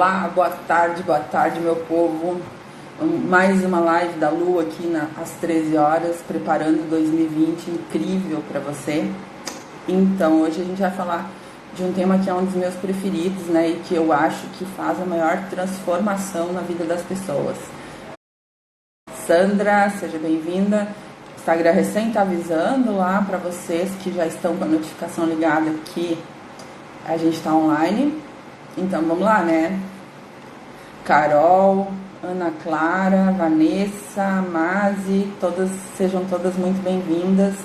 Olá, boa tarde, meu povo. Mais uma live da Lu aqui às 13 horas, preparando 2020 incrível para você. Então, hoje a gente vai falar de um tema que é um dos meus preferidos, né, e que eu acho que faz a maior transformação na vida das pessoas. Sandra, seja bem-vinda. O Instagram recém tá avisando lá para vocês que já estão com a notificação ligada que a gente está online. Então vamos lá, né? Carol, Ana Clara, Vanessa, Mazi, sejam todas muito bem-vindas.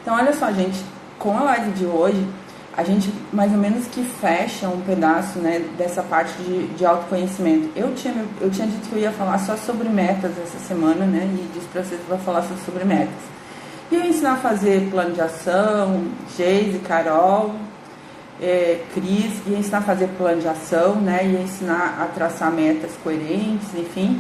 Então olha só, gente, com a live de hoje, a gente mais ou menos que fecha um pedaço, né, dessa parte de autoconhecimento. Eu tinha dito que eu ia falar só sobre metas essa semana, né, e disse pra vocês que eu vou falar só sobre metas. E eu ia ensinar a fazer plano de ação, Geise, Carol, Cris, ia ensinar a fazer plano de ação, né, ia ensinar a traçar metas coerentes, enfim.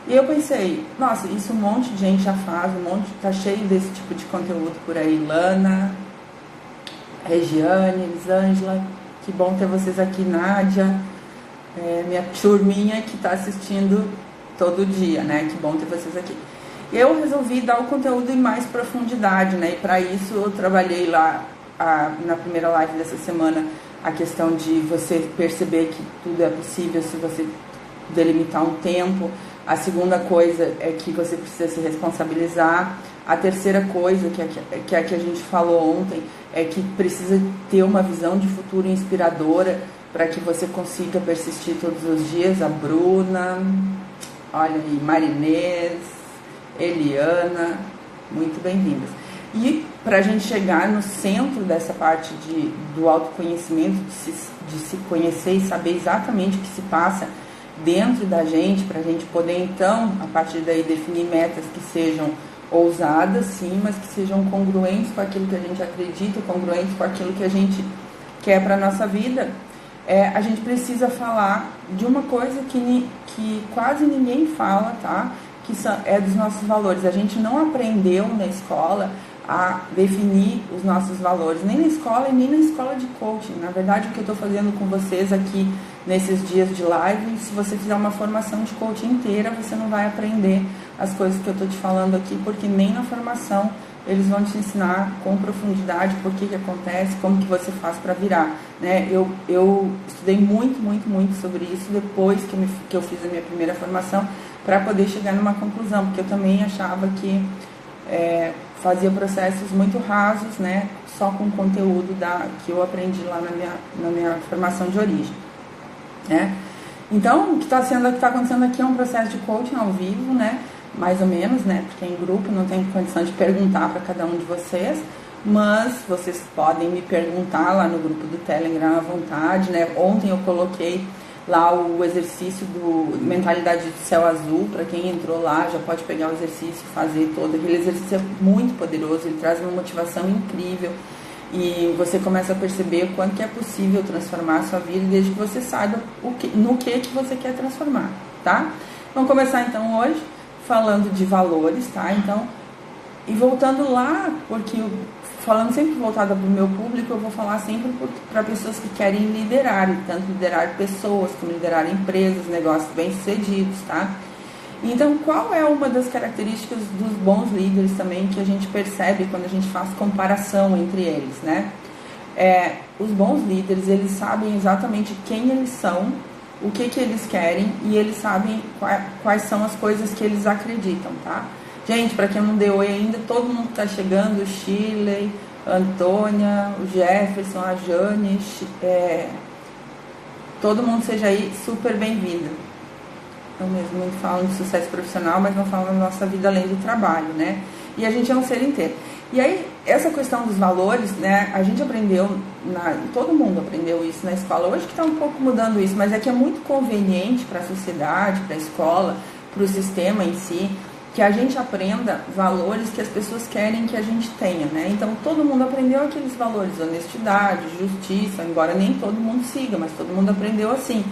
E eu pensei, nossa, isso um monte de gente já faz, tá cheio desse tipo de conteúdo por aí. Lana, Regiane, Elisângela, que bom ter vocês aqui. Nádia, minha turminha que está assistindo todo dia, né, que bom ter vocês aqui. Eu resolvi dar o conteúdo em mais profundidade, né, e para isso eu trabalhei lá na primeira live dessa semana a questão de você perceber que tudo é possível se você delimitar um tempo. A segunda coisa é que você precisa se responsabilizar. A terceira coisa, que é a que a gente falou ontem, é que precisa ter uma visão de futuro inspiradora para que você consiga persistir todos os dias. A Bruna, olha aí, Marinês, Eliana, muito bem-vindas. E para a gente chegar no centro dessa parte do autoconhecimento, de se conhecer e saber exatamente o que se passa dentro da gente, para a gente poder então, a partir daí, definir metas que sejam ousadas, sim, mas que sejam congruentes com aquilo que a gente acredita, congruentes com aquilo que a gente quer para a nossa vida. A gente precisa falar de uma coisa que quase ninguém fala, tá? Que é dos nossos valores. A gente não aprendeu na escola a definir os nossos valores, nem na escola e nem na escola de coaching. Na verdade, o que eu estou fazendo com vocês aqui nesses dias de live, se você fizer uma formação de coaching inteira, você não vai aprender as coisas que eu estou te falando aqui, porque nem na formação eles vão te ensinar com profundidade por que acontece, como que você faz para virar, né? Eu estudei muito sobre isso depois que eu fiz a minha primeira formação, para poder chegar numa conclusão, porque eu também achava que fazia processos muito rasos, né, só com o conteúdo que eu aprendi lá na minha formação de origem, né? Então, o que está acontecendo aqui é um processo de coaching ao vivo, né, mais ou menos, né, porque em grupo não tem condição de perguntar para cada um de vocês, mas vocês podem me perguntar lá no grupo do Telegram à vontade, né? Ontem eu coloquei lá o exercício do Mentalidade de Céu Azul, para quem entrou lá já pode pegar o exercício e fazer todo. Aquele exercício é muito poderoso, ele traz uma motivação incrível e você começa a perceber o quanto que é possível transformar a sua vida desde que você saiba no que você quer transformar, tá? Vamos começar então hoje falando de valores, tá? Então, e voltando lá, porque falando sempre voltada para o meu público, eu vou falar sempre para pessoas que querem liderar, e tanto liderar pessoas, como liderar empresas, negócios bem-sucedidos, tá? Então, qual é uma das características dos bons líderes também que a gente percebe quando a gente faz comparação entre eles, né? Os bons líderes, eles sabem exatamente quem eles são, o que eles querem, e eles sabem quais são as coisas que eles acreditam, tá? Gente, para quem não deu oi ainda, todo mundo que está chegando, o Shirley, a Antônia, o Jefferson, a Jane, todo mundo seja aí super bem-vindo. Eu mesmo muito falo de sucesso profissional, mas não falo da nossa vida além do trabalho, né? E a gente é um ser inteiro. E aí, essa questão dos valores, né, a gente aprendeu, todo mundo aprendeu isso na escola, hoje que está um pouco mudando isso, mas é que é muito conveniente para a sociedade, para a escola, para o sistema em si, que a gente aprenda valores que as pessoas querem que a gente tenha, né? Então, todo mundo aprendeu aqueles valores, honestidade, justiça, embora nem todo mundo siga, mas todo mundo aprendeu assim.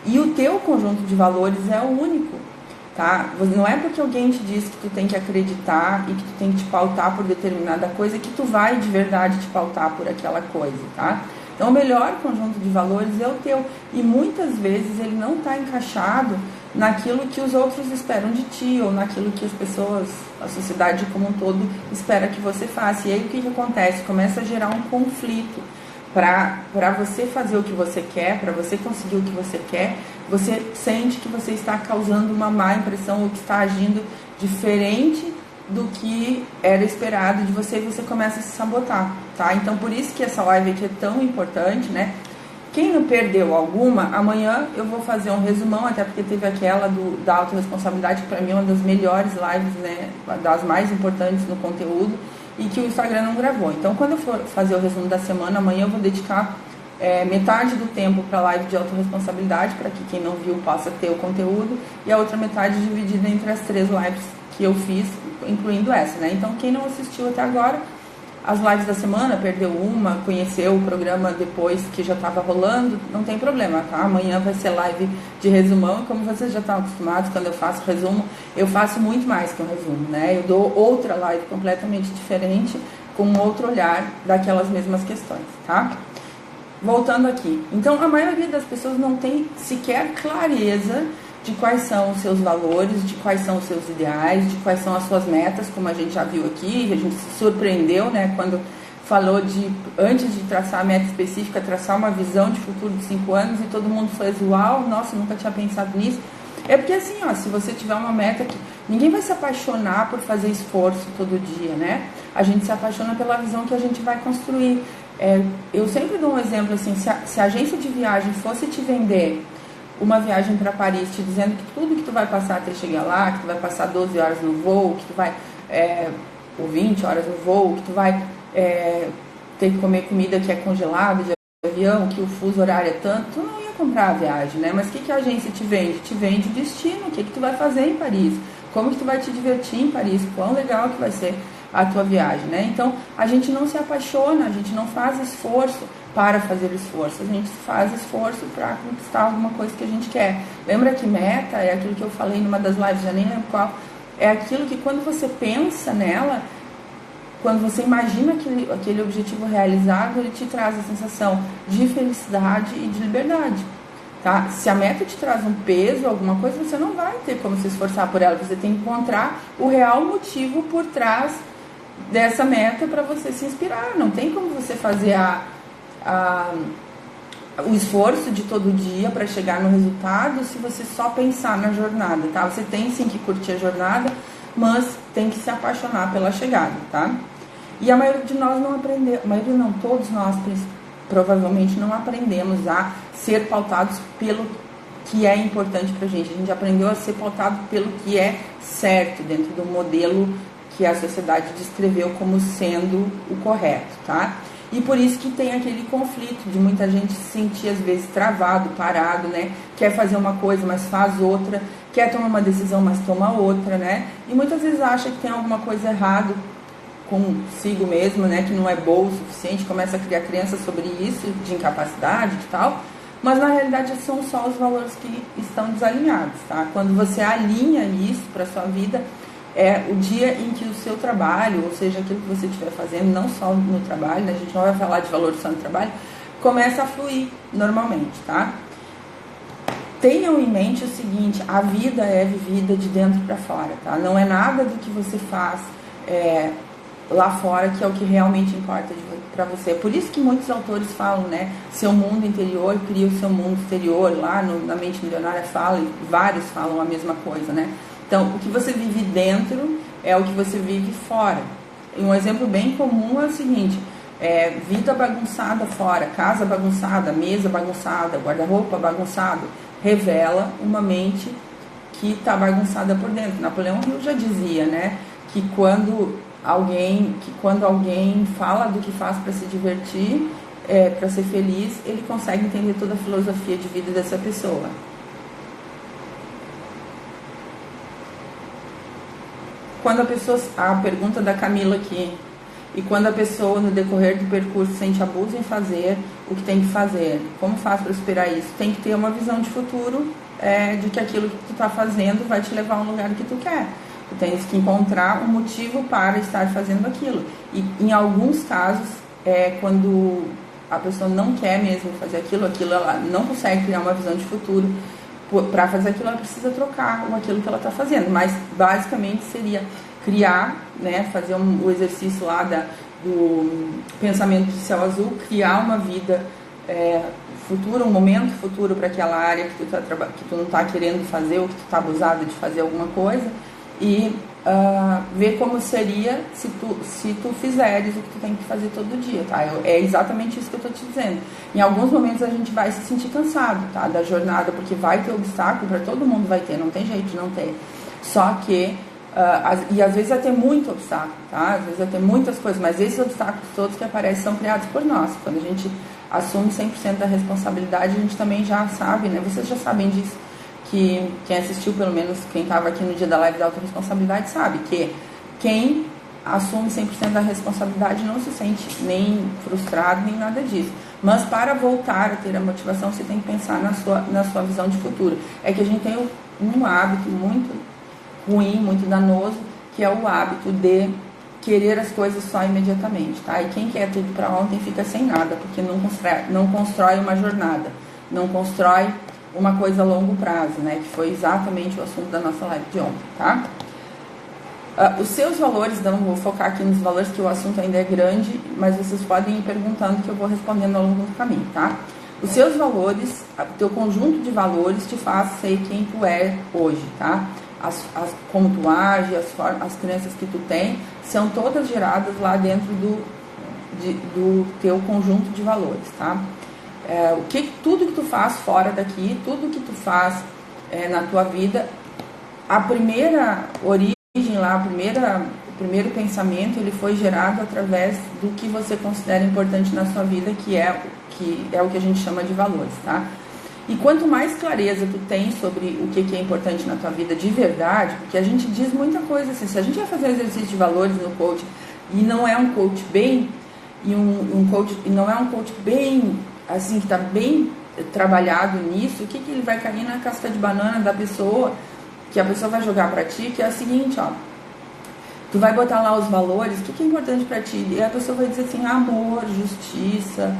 E o teu conjunto de valores é o único, tá? Não é porque alguém te diz que tu tem que acreditar e que tu tem que te pautar por determinada coisa que tu vai de verdade te pautar por aquela coisa, tá? Então, o melhor conjunto de valores é o teu. E muitas vezes ele não está encaixado naquilo que os outros esperam de ti, ou naquilo que as pessoas, a sociedade como um todo, espera que você faça. E aí o que acontece? Começa a gerar um conflito. Para você fazer o que você quer, para você conseguir o que você quer, você sente que você está causando uma má impressão, ou que está agindo diferente do que era esperado de você, e você começa a se sabotar, tá? Então, por isso que essa live aqui é tão importante, né? Quem não perdeu alguma, amanhã eu vou fazer um resumão, até porque teve aquela da autorresponsabilidade, que para mim é uma das melhores lives, né? Das mais importantes no conteúdo, e que o Instagram não gravou. Então, quando eu for fazer o resumo da semana, amanhã eu vou dedicar metade do tempo para a live de autorresponsabilidade, para que quem não viu possa ter o conteúdo, e a outra metade dividida entre as 3 lives que eu fiz, incluindo essa, né? Então, quem não assistiu até agora, as lives da semana, perdeu uma, conheceu o programa depois que já estava rolando, não tem problema, tá? Amanhã vai ser live de resumão, e como vocês já estão acostumados, quando eu faço resumo, eu faço muito mais que um resumo, né? Eu dou outra live completamente diferente, com outro olhar daquelas mesmas questões, tá? Voltando aqui. Então, a maioria das pessoas não tem sequer clareza de quais são os seus valores, de quais são os seus ideais, de quais são as suas metas, como a gente já viu aqui, a gente se surpreendeu, né, quando falou de, antes de traçar a meta específica, traçar uma visão de futuro de 5 anos, e todo mundo fez, uau, nossa, nunca tinha pensado nisso. É porque assim, ó, se você tiver uma meta que ninguém vai se apaixonar por fazer esforço todo dia, né? A gente se apaixona pela visão que a gente vai construir. Eu sempre dou um exemplo assim, se a agência de viagem fosse te vender uma viagem para Paris, te dizendo que tudo que tu vai passar até chegar lá, que tu vai passar 12 horas no voo, que tu vai, ou 20 horas no voo, que tu vai ter que comer comida que é congelada de avião, que o fuso horário é tanto, tu não ia comprar a viagem, né? Mas o que a agência te vende? Te vende o destino, o que tu vai fazer em Paris, como que tu vai te divertir em Paris, quão legal que vai ser a tua viagem, né? Então, a gente não se apaixona, a gente não faz esforço para fazer esforço, a gente faz esforço para conquistar alguma coisa que a gente quer. Lembra que meta é aquilo que eu falei numa das lives, já nem lembro qual, é aquilo que quando você pensa nela, quando você imagina aquele objetivo realizado, ele te traz a sensação de felicidade e de liberdade. Tá? Se a meta te traz um peso, alguma coisa, você não vai ter como se esforçar por ela, você tem que encontrar o real motivo por trás dessa meta para você se inspirar. Não tem como você fazer o esforço de todo dia para chegar no resultado se você só pensar na jornada, tá? Você tem sim que curtir a jornada, mas tem que se apaixonar pela chegada, tá? E a maioria de nós não aprendeu, a maioria não, todos nós provavelmente não aprendemos a ser pautados pelo que é importante pra gente. A gente aprendeu a ser pautado pelo que é certo dentro do modelo que a sociedade descreveu como sendo o correto, tá? E por isso que tem aquele conflito de muita gente se sentir às vezes travado, parado, né? Quer fazer uma coisa, mas faz outra, quer tomar uma decisão, mas toma outra, né? E muitas vezes acha que tem alguma coisa errada consigo mesmo, né? Que não é boa o suficiente, começa a criar crenças sobre isso, de incapacidade e tal, mas na realidade são só os valores que estão desalinhados, tá? Quando você alinha isso para sua vida, é o dia em que o seu trabalho, ou seja, aquilo que você estiver fazendo, não só no trabalho, né, a gente não vai falar de valor só no trabalho, começa a fluir normalmente, tá? Tenham em mente o seguinte, a vida é vivida de dentro para fora, tá? Não é nada do que você faz lá fora que é o que realmente importa para você. Por isso que muitos autores falam, né, seu mundo interior cria o seu mundo exterior, lá na Mente Milionária fala, e vários falam a mesma coisa, né? Então, o que você vive dentro é o que você vive fora. E um exemplo bem comum é o seguinte, vida bagunçada fora, casa bagunçada, mesa bagunçada, guarda-roupa bagunçado, revela uma mente que está bagunçada por dentro. Napoleão Hill já dizia, né, que quando alguém fala do que faz para se divertir, para ser feliz, ele consegue entender toda a filosofia de vida dessa pessoa. Quando a pergunta da Camila aqui, e quando a pessoa no decorrer do percurso sente abuso em fazer o que tem que fazer, como faz para superar isso? Tem que ter uma visão de futuro de que aquilo que tu está fazendo vai te levar a um lugar que tu quer. Tu tens que encontrar um motivo para estar fazendo aquilo. E em alguns casos, quando a pessoa não quer mesmo fazer aquilo, ela não consegue criar uma visão de futuro. Para fazer aquilo, ela precisa trocar aquilo que ela está fazendo, mas basicamente seria criar, né, fazer o exercício lá do pensamento de céu azul, criar uma vida futura, um momento futuro para aquela área que tu não está querendo fazer ou que tu está abusado de fazer alguma coisa, e ver como seria se tu fizeres o que tu tem que fazer todo dia, tá? É exatamente isso que eu tô te dizendo. Em alguns momentos a gente vai se sentir cansado, tá? Da jornada, porque vai ter obstáculo, para todo mundo vai ter, não tem jeito de não ter. Só que, e às vezes vai ter muito obstáculo, tá? Às vezes vai ter muitas coisas, mas esses obstáculos todos que aparecem são criados por nós. Quando a gente assume 100% da responsabilidade, a gente também já sabe, né? Vocês já sabem disso. Que quem assistiu, pelo menos quem estava aqui no dia da live da autorresponsabilidade, sabe que quem assume 100% da responsabilidade não se sente nem frustrado, nem nada disso. Mas para voltar a ter a motivação, você tem que pensar na sua visão de futuro. É que a gente tem um hábito muito ruim, muito danoso, que é o hábito de querer as coisas só imediatamente, tá? E quem quer tudo para ontem fica sem nada, porque não constrói uma jornada, não constrói uma coisa a longo prazo, né? Que foi exatamente o assunto da nossa live de ontem, tá? Os seus valores, não vou focar aqui nos valores, que o assunto ainda é grande, mas vocês podem ir perguntando que eu vou respondendo ao longo do caminho, tá? Os seus valores, o teu conjunto de valores te faz ser quem tu é hoje, tá? Como tu age, as crenças que tu tem, são todas geradas lá dentro do teu conjunto de valores, tá? Tudo que tu faz fora daqui, tudo que tu faz na tua vida, a primeira origem lá, o primeiro pensamento, ele foi gerado através do que você considera importante na sua vida, que é o que a gente chama de valores, tá? E quanto mais clareza tu tem sobre o que é importante na tua vida de verdade, porque a gente diz muita coisa assim, se a gente vai fazer exercício de valores no coach, e não é um coach bem, não é um coach bem assim, que está bem trabalhado nisso, o que ele vai cair na casca de banana da pessoa, que a pessoa vai jogar para ti, que é o seguinte, ó, tu vai botar lá os valores, o que é importante para ti, e a pessoa vai dizer assim, amor, justiça,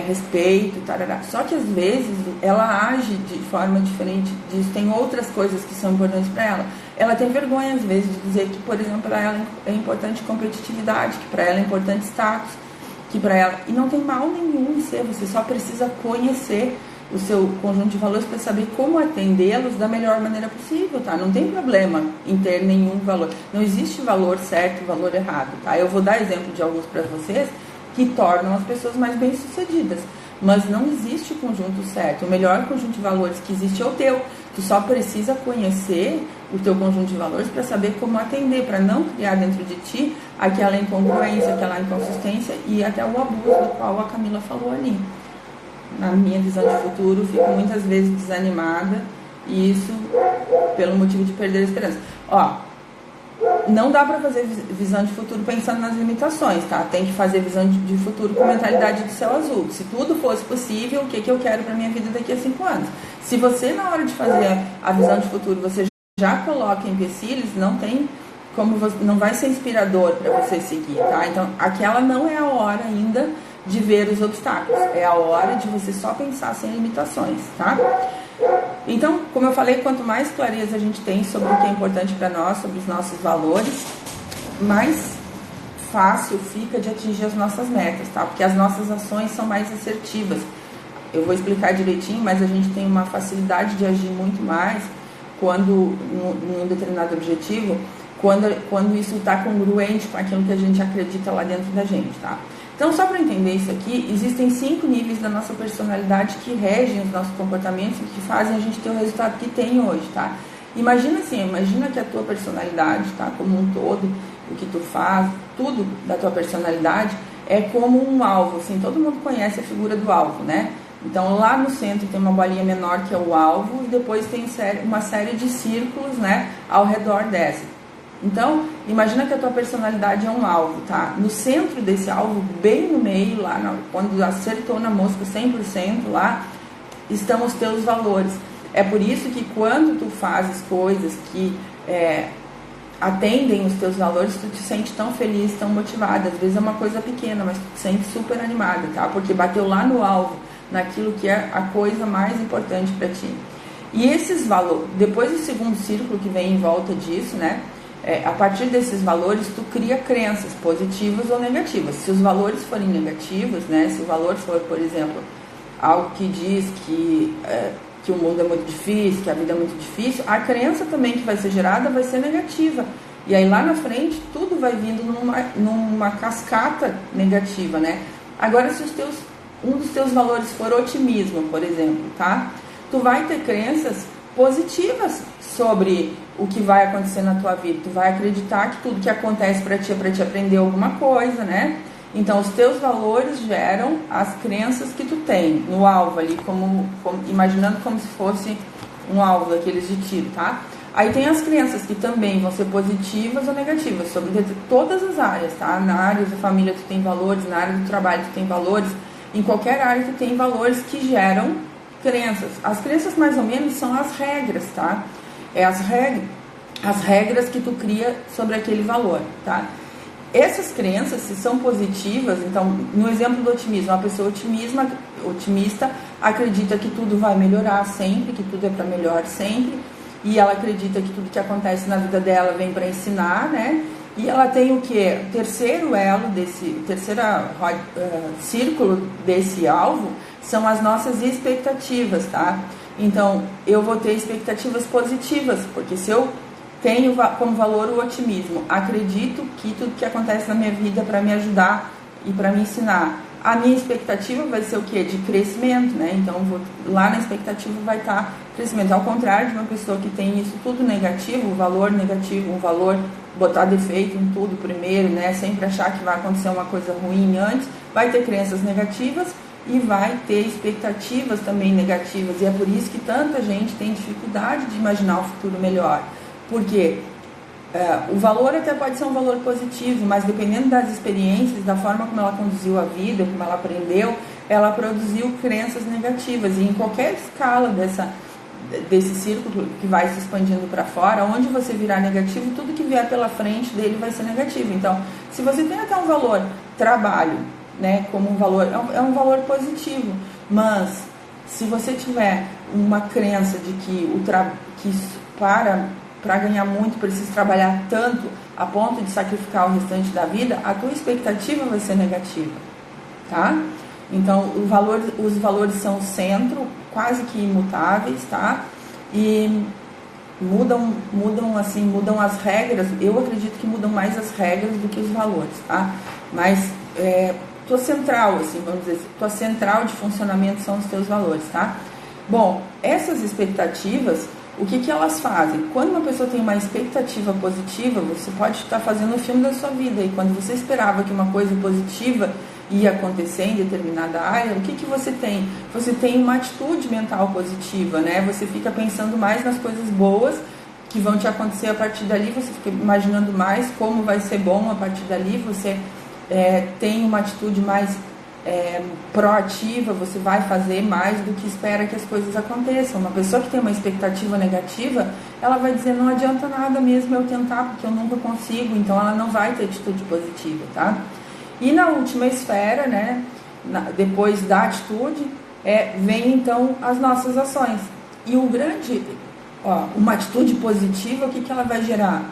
respeito, tarará. Só que às vezes ela age de forma diferente disso, tem outras coisas que são importantes para ela tem vergonha às vezes de dizer que, por exemplo, para ela é importante competitividade, que para ela é importante status, que para ela, e não tem mal nenhum em ser, você só precisa conhecer o seu conjunto de valores para saber como atendê-los da melhor maneira possível, tá? Não tem problema em ter nenhum valor, não existe valor certo e valor errado, tá? Eu vou dar exemplo de alguns para vocês que tornam as pessoas mais bem-sucedidas, mas não existe o conjunto certo, o melhor conjunto de valores que existe é o teu, tu só precisa conhecer o teu conjunto de valores para saber como atender, para não criar dentro de ti aquela incongruência, aquela inconsistência e até o abuso do qual a Camila falou ali. Na minha visão de futuro, fico muitas vezes desanimada, e isso pelo motivo de perder a esperança. Ó, não dá para fazer visão de futuro pensando nas limitações, tá? Tem que fazer visão de futuro com mentalidade de céu azul. Se tudo fosse possível, o que eu quero para minha vida daqui a 5 anos? Se você, na hora de fazer a visão de futuro, você já coloca empecilhos, não tem como não vai ser inspirador para você seguir, tá? Então, aquela não é a hora ainda de ver os obstáculos, é a hora de você só pensar sem limitações, tá? Então, como eu falei, quanto mais clareza a gente tem sobre o que é importante para nós, sobre os nossos valores, mais fácil fica de atingir as nossas metas, tá? Porque as nossas ações são mais assertivas. Eu vou explicar direitinho, mas a gente tem uma facilidade de agir muito mais quando num determinado objetivo, quando isso está congruente com aquilo que a gente acredita lá dentro da gente, tá? Então, só para entender isso aqui, existem 5 níveis da nossa personalidade que regem os nossos comportamentos e que fazem a gente ter o resultado que tem hoje, tá? Imagina que a tua personalidade, tá, como um todo, o que tu faz, tudo da tua personalidade é como um alvo, assim, todo mundo conhece a figura do alvo, né? Então, lá no centro tem uma bolinha menor que é o alvo e depois tem uma série de círculos, né, ao redor dessa. Então, imagina que a tua personalidade é um alvo, tá? No centro desse alvo, bem no meio, lá quando acertou na mosca 100% lá, estão os teus valores. É por isso que quando tu fazes coisas que atendem os teus valores, tu te sente tão feliz, tão motivada. Às vezes é uma coisa pequena, mas tu te sente super animada, tá? Porque bateu lá no alvo, naquilo que é a coisa mais importante para ti. E esses valores, depois do segundo círculo que vem em volta disso, né? A partir desses valores, tu cria crenças positivas ou negativas. Se os valores forem negativos, né? Se o valor for, por exemplo, algo que diz que o mundo é muito difícil, que a vida é muito difícil, a crença também que vai ser gerada vai ser negativa. E aí lá na frente, tudo vai vindo numa cascata negativa, né? Agora, se um dos teus valores for otimismo, por exemplo, tá? Tu vai ter crenças positivas sobre o que vai acontecer na tua vida. Tu vai acreditar que tudo que acontece para ti é para te aprender alguma coisa, né? Então, os teus valores geram as crenças que tu tem no alvo ali, imaginando como se fosse um alvo daqueles de tiro, tá? Aí tem as crenças que também vão ser positivas ou negativas, sobre todas as áreas, tá? Na área da família tu tem valores, na área do trabalho tu tem valores, em qualquer área tu tem valores que geram crenças. As crenças mais ou menos são as regras, tá? É as regras que tu cria sobre aquele valor, tá? Essas crenças, se são positivas, então, no exemplo do otimismo, uma pessoa otimista acredita que tudo vai melhorar sempre, que tudo é para melhor sempre, e ela acredita que tudo que acontece na vida dela vem para ensinar, né? E ela tem o quê? O terceiro círculo desse alvo são as nossas expectativas, tá? Então, eu vou ter expectativas positivas, porque se eu tenho como valor o otimismo, acredito que tudo que acontece na minha vida é para me ajudar e para me ensinar. A minha expectativa vai ser o quê? De crescimento, né? Então, lá na expectativa vai estar crescimento. Ao contrário de uma pessoa que tem isso tudo negativo, o valor negativo, um valor, botar defeito em tudo primeiro, né? Sempre achar que vai acontecer uma coisa ruim antes, vai ter crenças negativas e vai ter expectativas também negativas. E é por isso que tanta gente tem dificuldade de imaginar um futuro melhor. Porque o valor até pode ser um valor positivo, mas dependendo das experiências, da forma como ela conduziu a vida, como ela aprendeu, ela produziu crenças negativas. E em qualquer escala desse círculo que vai se expandindo para fora, onde você virar negativo, tudo que vier pela frente dele vai ser negativo. Então, se você tem até um valor trabalho, né, como um valor, é um valor positivo, mas se você tiver uma crença de que para ganhar muito, precisa trabalhar tanto a ponto de sacrificar o restante da vida, a tua expectativa vai ser negativa, tá? Então, os valores são o centro, quase que imutáveis, tá? E mudam as regras. Eu acredito que mudam mais as regras do que os valores, tá? Mas tua central, assim, vamos dizer, tua central de funcionamento são os teus valores, tá? Bom, essas expectativas, o que elas fazem? Quando uma pessoa tem uma expectativa positiva, você pode estar fazendo o filme da sua vida, e quando você esperava que uma coisa positiva ia acontecer em determinada área, o que você tem? Você tem uma atitude mental positiva, né? Você fica pensando mais nas coisas boas que vão te acontecer a partir dali, você fica imaginando mais como vai ser bom a partir dali, você tem uma atitude mais proativa, você vai fazer mais do que espera que as coisas aconteçam. Uma pessoa que tem uma expectativa negativa, ela vai dizer, não adianta nada mesmo eu tentar, porque eu nunca consigo, então ela não vai ter atitude positiva, tá? E na última esfera, né, depois da atitude, vem então as nossas ações. E uma atitude positiva, o que ela vai gerar?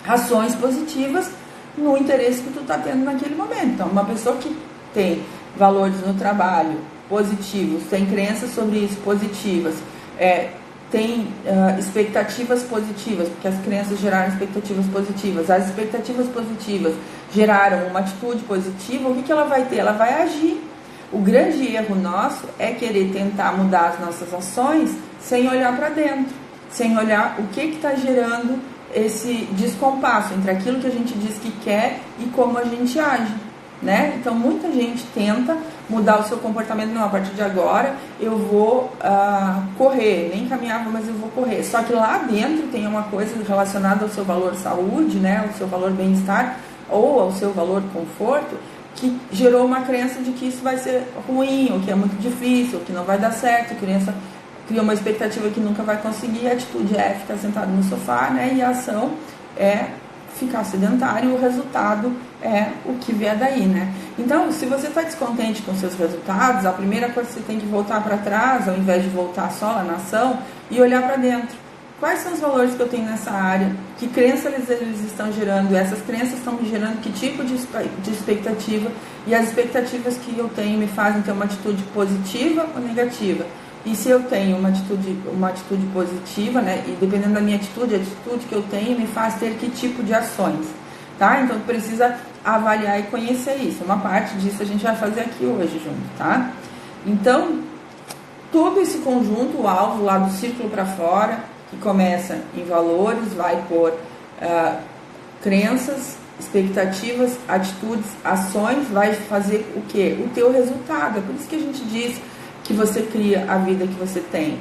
Ações positivas no interesse que tu está tendo naquele momento. Então, uma pessoa que tem valores no trabalho positivos, tem crenças sobre isso positivas, tem expectativas positivas, porque as crenças geraram expectativas positivas, as expectativas positivas geraram uma atitude positiva, o que ela vai ter? Ela vai agir. O grande erro nosso é querer tentar mudar as nossas ações sem olhar para dentro, sem olhar o que está gerando esse descompasso entre aquilo que a gente diz que quer e como a gente age, né? Então muita gente tenta mudar o seu comportamento. Não, a partir de agora eu vou correr, nem caminhava, mas eu vou correr. Só que lá dentro tem uma coisa relacionada ao seu valor saúde, né? Ao seu valor bem-estar ou ao seu valor conforto, que gerou uma crença de que isso vai ser ruim, ou que é muito difícil, ou que não vai dar certo. A criança cria uma expectativa que nunca vai conseguir, a atitude é ficar sentado no sofá, né? E a ação é ficar sedentário, o resultado é o que vier daí, né? Então, se você está descontente com seus resultados, a primeira coisa que você tem que voltar para trás, ao invés de voltar só lá na ação, e olhar para dentro. Quais são os valores que eu tenho nessa área? Que crenças eles estão gerando? Essas crenças estão me gerando que tipo de expectativa? E as expectativas que eu tenho me fazem ter uma atitude positiva ou negativa? E se eu tenho uma atitude positiva, né? E dependendo da minha atitude, a atitude que eu tenho me faz ter que tipo de ações, tá? Então precisa avaliar e conhecer isso. Uma parte disso a gente vai fazer aqui hoje junto, tá? Então, todo esse conjunto, o alvo lá do círculo para fora, que começa em valores, vai por crenças, expectativas, atitudes, ações, vai fazer o quê? O teu resultado. É por isso que a gente diz que você cria a vida que você tem,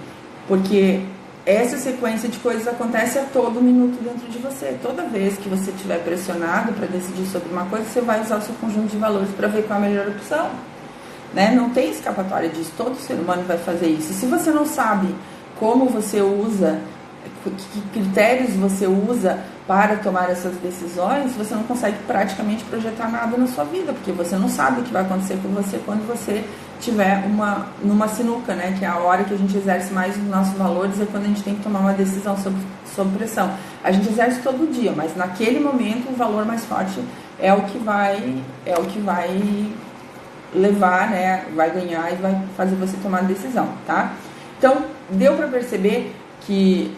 porque essa sequência de coisas acontece a todo minuto dentro de você. Toda vez que você estiver pressionado para decidir sobre uma coisa, você vai usar o seu conjunto de valores para ver qual é a melhor opção, né? Não tem escapatória disso, todo ser humano vai fazer isso. E se você não sabe como você usa, que critérios você usa para tomar essas decisões, você não consegue praticamente projetar nada na sua vida, porque você não sabe o que vai acontecer com você quando você tiver numa sinuca, né? Que é a hora que a gente exerce mais os nossos valores, é quando a gente tem que tomar uma decisão sob pressão. A gente exerce todo dia, mas naquele momento o valor mais forte é o que vai levar, né? Vai ganhar e vai fazer você tomar a decisão, tá? Então, deu para perceber que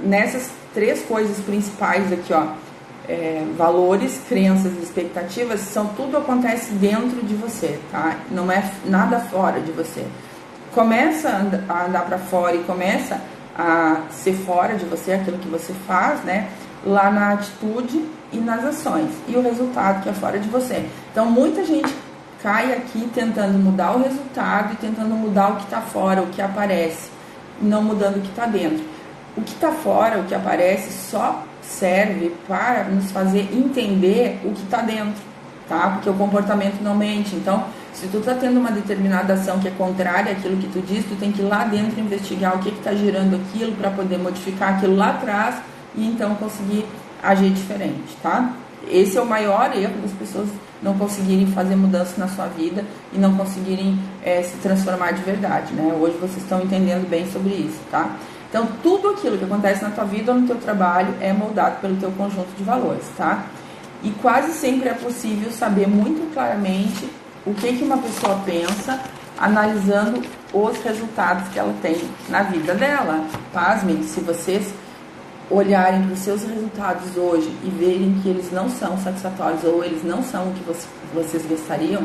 nessas três coisas principais aqui, ó, valores, crenças e expectativas, tudo acontece dentro de você, tá? Não é nada fora de você. Começa a andar para fora e começa a ser fora de você aquilo que você faz, né? Lá na atitude e nas ações. E o resultado que é fora de você. Então, muita gente cai aqui tentando mudar o resultado e tentando mudar o que está fora, o que aparece, não mudando o que está dentro. O que está fora, o que aparece, só serve para nos fazer entender o que está dentro, tá? Porque o comportamento não mente. Então, se tu está tendo uma determinada ação que é contrária àquilo que tu diz, tu tem que ir lá dentro investigar o que está gerando aquilo para poder modificar aquilo lá atrás e então conseguir agir diferente, tá? Esse é o maior erro das pessoas não conseguirem fazer mudança na sua vida e não conseguirem se transformar de verdade, né? Hoje vocês estão entendendo bem sobre isso, tá? Então, tudo aquilo que acontece na tua vida ou no teu trabalho é moldado pelo teu conjunto de valores, tá? E quase sempre é possível saber muito claramente o que uma pessoa pensa, analisando os resultados que ela tem na vida dela. Pasmem, se vocês olharem para os seus resultados hoje e verem que eles não são satisfatórios ou eles não são o que vocês gostariam,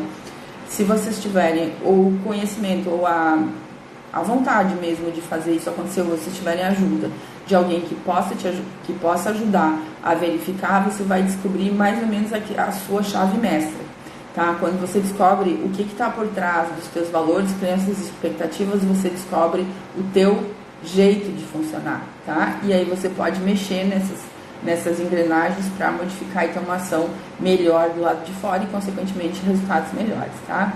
se vocês tiverem o conhecimento ou a vontade mesmo de fazer isso acontecer, ou vocês tiverem ajuda de alguém que possa ajudar a verificar, você vai descobrir mais ou menos a sua chave mestra, tá? Quando você descobre o que está por trás dos teus valores, crenças e expectativas, você descobre o teu jeito de funcionar, tá? E aí você pode mexer nessas engrenagens para modificar e ter uma ação melhor do lado de fora e, consequentemente, resultados melhores, tá?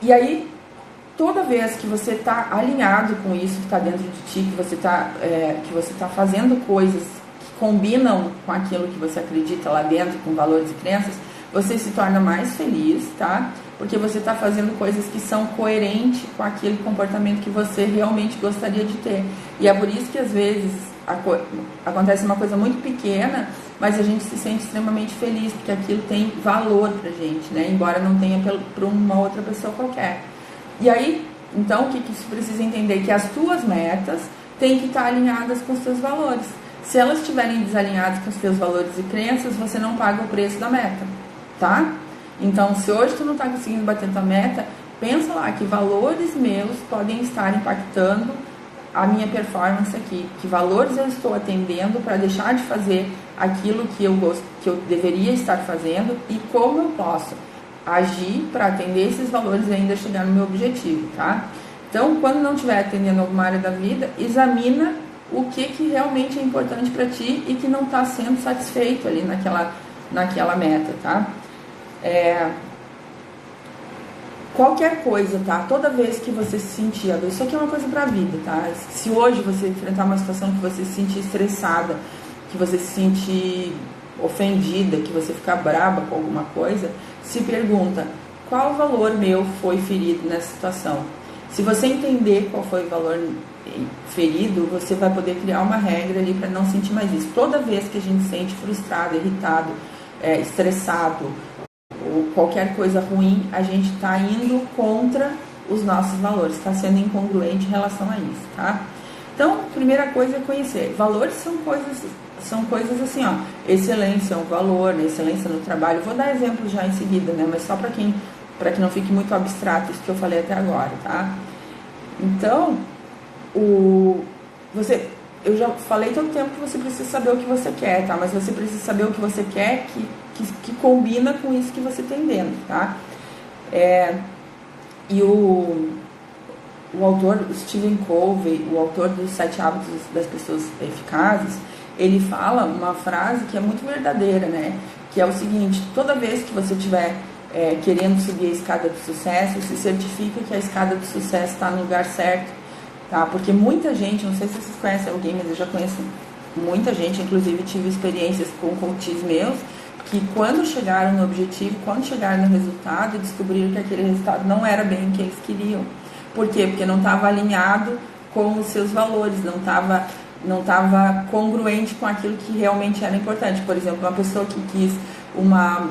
E aí, toda vez que você está alinhado com isso que está dentro de ti, que você está fazendo coisas que combinam com aquilo que você acredita lá dentro, com valores e crenças, você se torna mais feliz, tá? Porque você está fazendo coisas que são coerentes com aquele comportamento que você realmente gostaria de ter. E é por isso que às vezes acontece uma coisa muito pequena, mas a gente se sente extremamente feliz, porque aquilo tem valor pra gente, né? Embora não tenha para uma outra pessoa qualquer. E aí, então, o que isso precisa entender? Que as tuas metas têm que estar alinhadas com os teus valores. Se elas estiverem desalinhadas com os teus valores e crenças, você não paga o preço da meta, tá? Então, se hoje tu não está conseguindo bater tua meta, pensa lá que valores meus podem estar impactando a minha performance aqui. Que valores eu estou atendendo para deixar de fazer aquilo que eu deveria estar fazendo e como eu posso agir para atender esses valores e ainda chegar no meu objetivo, tá? Então, quando não estiver atendendo alguma área da vida, examina o que realmente é importante para ti e que não está sendo satisfeito ali naquela meta, tá? Qualquer coisa, tá? Toda vez que você se sentir, isso aqui é uma coisa pra vida, tá? Se hoje você enfrentar uma situação que você se sentir estressada que você se sente ofendida, que você fica braba com alguma coisa, se pergunta, qual valor meu foi ferido nessa situação? Se você entender qual foi o valor ferido, você vai poder criar uma regra ali para não sentir mais isso. Toda vez que a gente se sente frustrado, irritado, estressado ou qualquer coisa ruim, a gente está indo contra os nossos valores, está sendo incongruente em relação a isso, tá? Então, primeira coisa é conhecer. Valores são coisas assim, ó, excelência é um valor, né? Excelência no trabalho. Vou dar exemplos já em seguida, né? Mas só para que não fique muito abstrato isso que eu falei até agora, tá? Então, eu já falei todo tempo que você precisa saber o que você quer, tá? Mas você precisa saber o que você quer que combina com isso que você tem dentro, tá? E o autor Stephen Covey, o autor dos 7 hábitos das pessoas eficazes, ele fala uma frase que é muito verdadeira, né? Que é o seguinte: toda vez que você estiver querendo subir a escada do sucesso, se certifica que a escada do sucesso está no lugar certo, tá? Porque muita gente, não sei se vocês conhecem alguém, mas eu já conheço muita gente, inclusive tive experiências com coaches meus, que quando chegaram no objetivo, quando chegaram no resultado, descobriram que aquele resultado não era bem o que eles queriam. Por quê? Porque não estava alinhado com os seus valores, não estava congruente com aquilo que realmente era importante. Por exemplo, uma pessoa que quis uma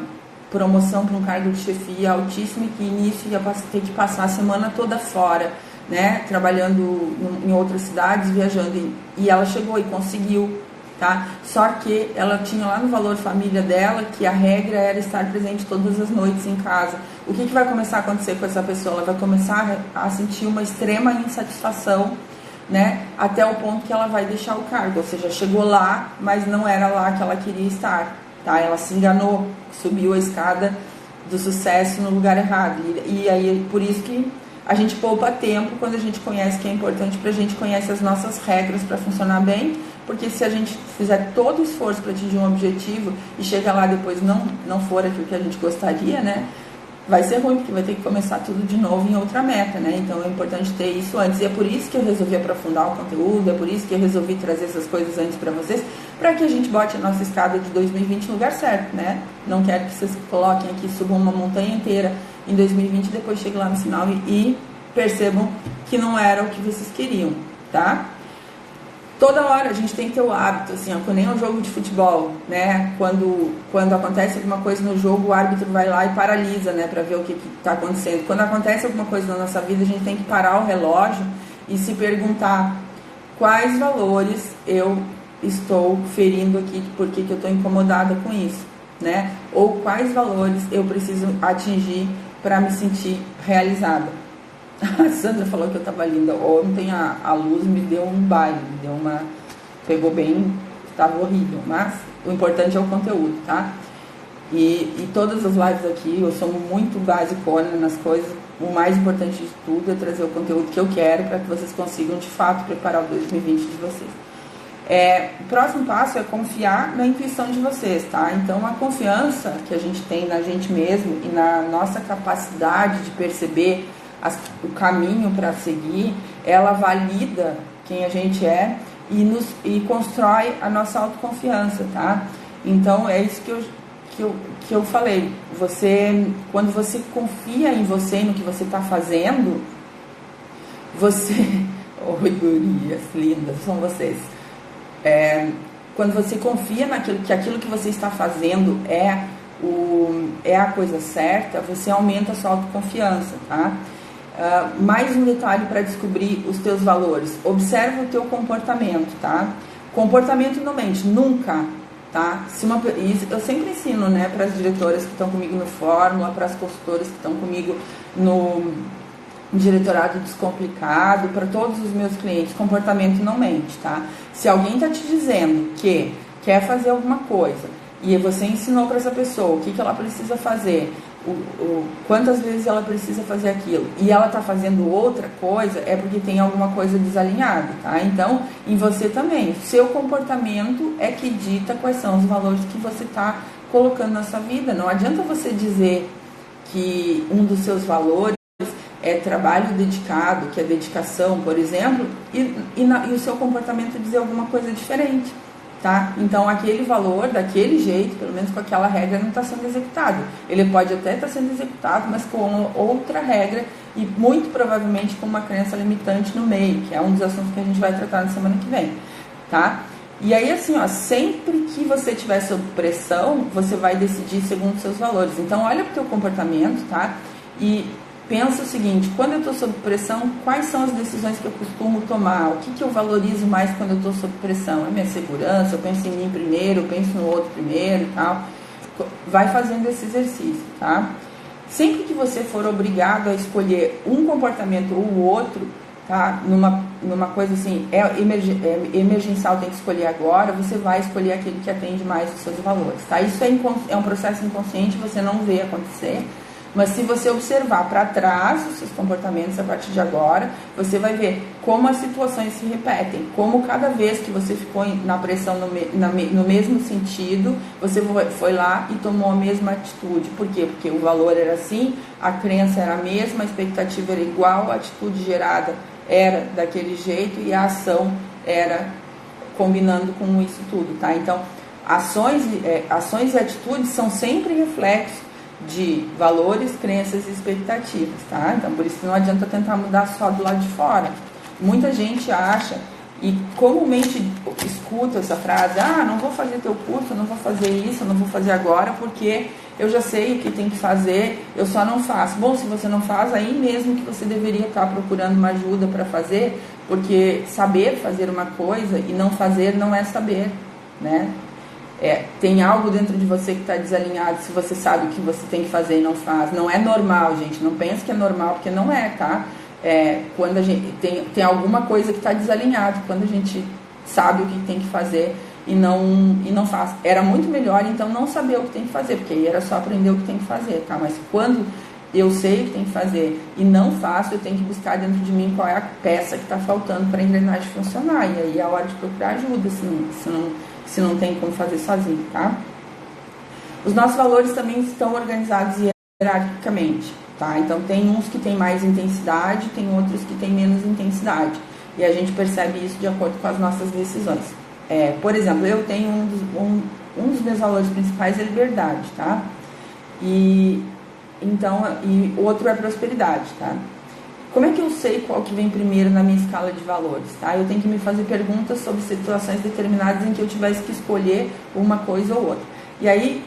promoção para um cargo de chefia altíssimo e que início ia ter que passar a semana toda fora, né, trabalhando em outras cidades, viajando, e ela chegou e conseguiu, tá? Só que ela tinha lá no valor família dela que a regra era estar presente todas as noites em casa. O que vai começar a acontecer com essa pessoa? Ela vai começar a sentir uma extrema insatisfação, né, até o ponto que ela vai deixar o cargo, ou seja, chegou lá, mas não era lá que ela queria estar, tá? Ela se enganou, subiu a escada do sucesso no lugar errado, e aí por isso que a gente poupa tempo quando a gente conhece o que é importante pra gente, conhece as nossas regras para funcionar bem, porque se a gente fizer todo o esforço para atingir um objetivo e chega lá depois não for aquilo que a gente gostaria, né, vai ser ruim, porque vai ter que começar tudo de novo em outra meta, né? Então é importante ter isso antes. E é por isso que eu resolvi aprofundar o conteúdo, é por isso que eu resolvi trazer essas coisas antes para vocês, para que a gente bote a nossa escada de 2020 no lugar certo, né? Não quero que vocês coloquem aqui, subam uma montanha inteira em 2020 e depois cheguem lá no final e percebam que não era o que vocês queriam, tá? Toda hora a gente tem que ter o hábito, assim, ó, nem um jogo de futebol, né? Quando acontece alguma coisa no jogo, o árbitro vai lá e paralisa, né? Pra ver o que tá acontecendo. Quando acontece alguma coisa na nossa vida, a gente tem que parar o relógio e se perguntar quais valores eu estou ferindo aqui, por que eu estou incomodada com isso, né? Ou quais valores eu preciso atingir para me sentir realizada. A Sandra falou que eu tava linda. Ontem a luz me deu um baile, pegou bem, estava horrível, mas o importante é o conteúdo, tá? E todas as lives aqui, eu sou muito basicona nas coisas. O mais importante de tudo é trazer o conteúdo que eu quero para que vocês consigam de fato preparar o 2020 de vocês. O próximo passo é confiar na intuição de vocês, tá? Então a confiança que a gente tem na gente mesmo e na nossa capacidade de perceber o caminho para seguir, ela valida quem a gente é e constrói a nossa autoconfiança, tá? Então é isso que eu falei. Quando você confia em você e no que você está fazendo, oi, gurias lindas, são vocês. Quando você confia aquilo que você está fazendo é a coisa certa, você aumenta a sua autoconfiança, tá? Mais um detalhe para descobrir os teus valores. Observa o teu comportamento, tá? Comportamento não mente, nunca, tá? Eu sempre ensino, né, para as diretoras que estão comigo no Fórmula, para as consultoras que estão comigo no Diretorado Descomplicado, para todos os meus clientes, comportamento não mente, tá? Se alguém está te dizendo que quer fazer alguma coisa e você ensinou para essa pessoa o que ela precisa fazer, quantas vezes ela precisa fazer aquilo, e ela está fazendo outra coisa, é porque tem alguma coisa desalinhada, tá? Então, em você também, seu comportamento é que dita quais são os valores que você está colocando na sua vida. Não adianta você dizer que um dos seus valores é trabalho dedicado, que é dedicação, por exemplo, e o seu comportamento dizer alguma coisa diferente, tá? Então aquele valor, daquele jeito, pelo menos com aquela regra, não está sendo executado. Ele pode até estar sendo executado, mas com outra regra e muito provavelmente com uma crença limitante no meio, que é um dos assuntos que a gente vai tratar na semana que vem, tá? E aí assim, ó, sempre que você estiver sob pressão, você vai decidir segundo os seus valores. Então olha para o teu comportamento, tá? E pensa o seguinte: quando eu estou sob pressão, quais são as decisões que eu costumo tomar? O que eu valorizo mais quando eu estou sob pressão? É minha segurança? Eu penso em mim primeiro, eu penso no outro primeiro e tal. Vai fazendo esse exercício, tá? Sempre que você for obrigado a escolher um comportamento ou o outro, tá? Numa coisa assim, emergencial, tem que escolher agora, você vai escolher aquele que atende mais os seus valores, tá? Isso é um processo inconsciente, você não vê acontecer. Mas se você observar para trás os seus comportamentos a partir de agora, você vai ver como as situações se repetem, como cada vez que você ficou na pressão no mesmo sentido, você foi lá e tomou a mesma atitude. Por quê? Porque o valor era assim, a crença era a mesma, a expectativa era igual, a atitude gerada era daquele jeito e a ação era combinando com isso tudo, tá? Então, ações e atitudes são sempre reflexos de valores, crenças e expectativas, tá? Então, por isso que não adianta tentar mudar só do lado de fora. Muita gente acha e comumente escuta essa frase: ah, não vou fazer teu curso, não vou fazer isso, não vou fazer agora porque eu já sei o que tem que fazer, eu só não faço. Bom, se você não faz, aí mesmo que você deveria estar procurando uma ajuda para fazer, porque saber fazer uma coisa e não fazer não é saber, né? Tem algo dentro de você que está desalinhado se você sabe o que você tem que fazer e não faz. Não é normal, gente. Não pense que é normal, porque não é, tá? Quando a gente tem alguma coisa que está desalinhado, quando a gente sabe o que tem que fazer e não faz. Era muito melhor, então, não saber o que tem que fazer, porque aí era só aprender o que tem que fazer, tá? Mas quando eu sei o que tem que fazer e não faço, eu tenho que buscar dentro de mim qual é a peça que está faltando para a engrenagem funcionar. E aí é a hora de procurar ajuda, se não tem como fazer sozinho, tá? Os nossos valores também estão organizados hierarquicamente, tá? Então tem uns que tem mais intensidade, tem outros que tem menos intensidade. E a gente percebe isso de acordo com as nossas decisões. Por exemplo, eu tenho um dos meus valores principais é liberdade, tá? E outro é prosperidade, tá? Como é que eu sei qual que vem primeiro na minha escala de valores, tá? Eu tenho que me fazer perguntas sobre situações determinadas em que eu tivesse que escolher uma coisa ou outra. E aí,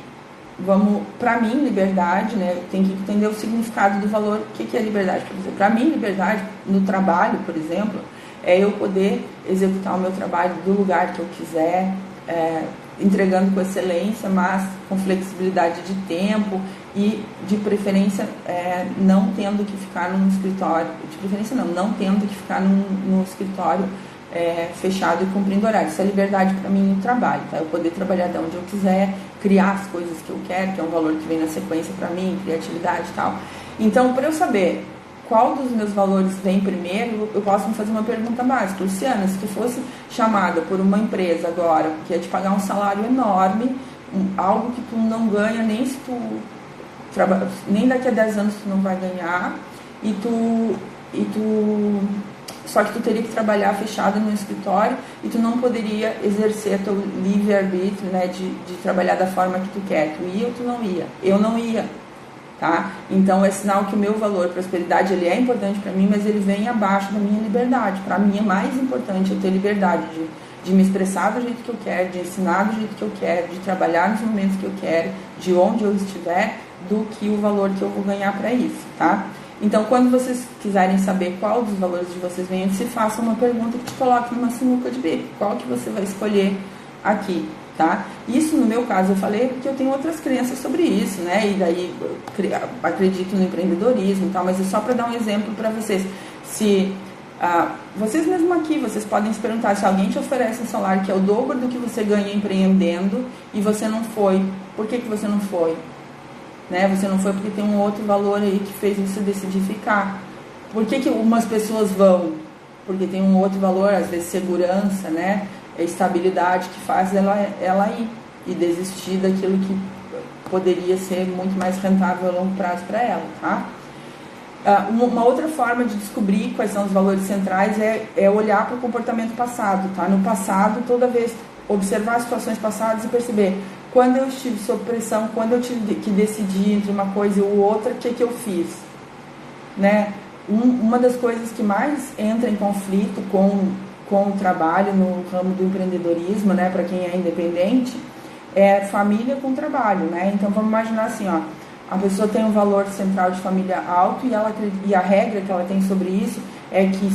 para mim, liberdade, né? Eu tenho que entender o significado do valor. O que é liberdade? Para mim, liberdade no trabalho, por exemplo, é eu poder executar o meu trabalho do lugar que eu quiser, entregando com excelência, mas com flexibilidade de tempo e de preferência não tendo que ficar num escritório, não tendo que ficar num escritório fechado e cumprindo horário. Isso é liberdade para mim no trabalho, tá? Eu poder trabalhar de onde eu quiser, criar as coisas que eu quero, que é um valor que vem na sequência para mim, criatividade e tal. Então, para eu saber qual dos meus valores vem primeiro, eu posso me fazer uma pergunta básica. Luciana, se tu fosse chamada por uma empresa agora, que ia te pagar um salário enorme, algo que tu não ganha nem se tu nem daqui a 10 anos tu não vai ganhar, só que tu teria que trabalhar fechado no escritório e tu não poderia exercer teu livre-arbítrio, né, de trabalhar da forma que tu quer. Tu ia ou tu não ia? Eu não ia, tá? Então é sinal que o meu valor, prosperidade, ele é importante para mim, mas ele vem abaixo da minha liberdade. Para mim é mais importante eu ter liberdade de me expressar do jeito que eu quero, de ensinar do jeito que eu quero, de trabalhar nos momentos que eu quero, de onde eu estiver, do que o valor que eu vou ganhar para isso, tá? Então, quando vocês quiserem saber qual dos valores de vocês vem, se faça uma pergunta que te coloque numa sinuca de bico. Qual que você vai escolher aqui, tá? Isso, no meu caso, eu falei porque eu tenho outras crenças sobre isso, né? E daí, eu acredito no empreendedorismo e tal, mas é só para dar um exemplo para vocês. Se vocês mesmo aqui, vocês podem se perguntar: se alguém te oferece um salário que é o dobro do que você ganha empreendendo e você não foi, por que você não foi? Né? Você não foi porque tem um outro valor aí que fez você decidir ficar. Por que umas pessoas vão? Porque tem um outro valor, às vezes segurança, né? Estabilidade, que faz ela ir e desistir daquilo que poderia ser muito mais rentável a longo prazo para ela, tá? Uma outra forma de descobrir quais são os valores centrais é olhar para o comportamento passado, tá? No passado, toda vez observar situações passadas e perceber quando eu estive sob pressão, quando eu tive que decidir entre uma coisa e outra, o que eu fiz, né? Uma das coisas que mais entra em conflito com o trabalho no ramo do empreendedorismo, né, para quem é independente, é família com trabalho, né? Então vamos imaginar assim, ó, a pessoa tem um valor central de família alto e a regra que ela tem sobre isso é que